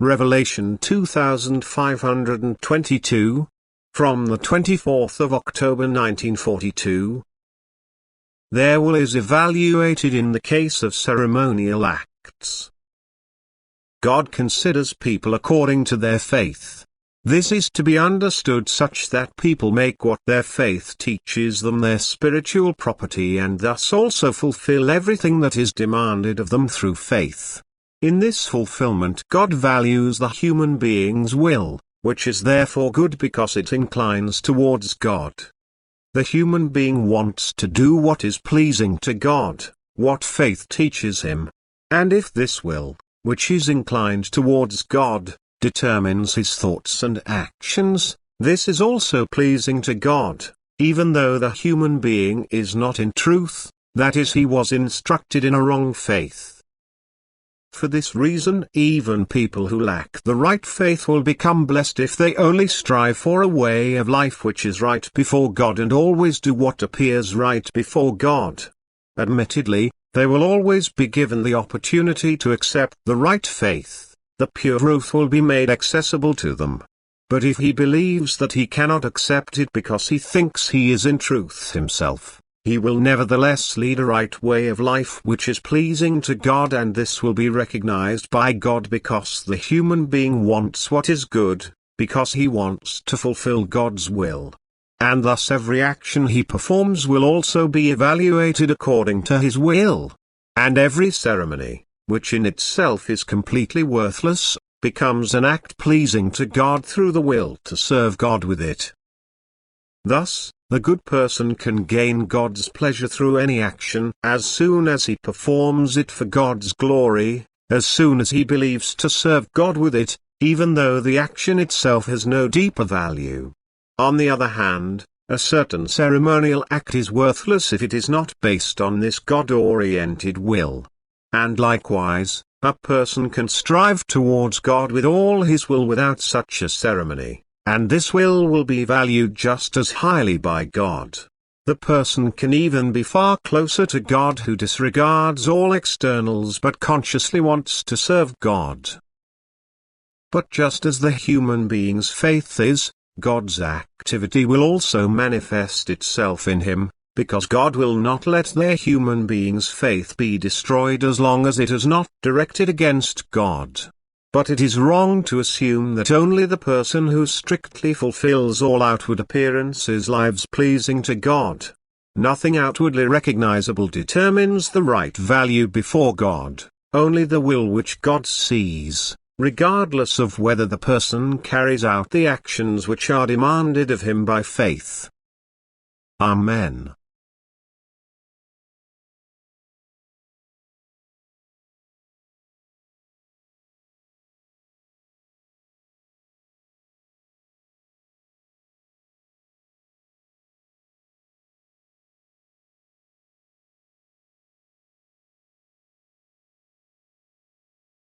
Revelation 2522, from the 24th of October 1942. Their will is evaluated in the case of ceremonial acts. God considers people according to their faith. This is to be understood such that people make what their faith teaches them their spiritual property and thus also fulfill everything that is demanded of them through faith. In this fulfillment God values the human being's will, which is therefore good because it inclines towards God. The human being wants to do what is pleasing to God, what faith teaches him. And if this will, which is inclined towards God, determines his thoughts and actions, this is also pleasing to God, even though the human being is not in truth, that is, he was instructed in a wrong faith. For this reason even people who lack the right faith will become blessed if they only strive for a way of life which is right before God and always do what appears right before God. Admittedly, they will always be given the opportunity to accept the right faith, the pure truth will be made accessible to them. But if he believes that he cannot accept it because he thinks he is in truth himself, he will nevertheless lead a right way of life which is pleasing to God, and this will be recognized by God because the human being wants what is good, because he wants to fulfill God's will. And thus every action he performs will also be evaluated according to his will. And every ceremony, which in itself is completely worthless, becomes an act pleasing to God through the will to serve God with it. Thus, the good person can gain God's pleasure through any action as soon as he performs it for God's glory, as soon as he believes to serve God with it, even though the action itself has no deeper value. On the other hand, a certain ceremonial act is worthless if it is not based on this God-oriented will. And likewise, a person can strive towards God with all his will without such a ceremony, and this will be valued just as highly by God. The person can even be far closer to God who disregards all externals but consciously wants to serve God. But just as the human being's faith is, God's activity will also manifest itself in him, because God will not let their human being's faith be destroyed as long as it is not directed against God. But it is wrong to assume that only the person who strictly fulfills all outward appearances lives pleasing to God. Nothing outwardly recognizable determines the right value before God, only the will which God sees, regardless of whether the person carries out the actions which are demanded of him by faith. Amen.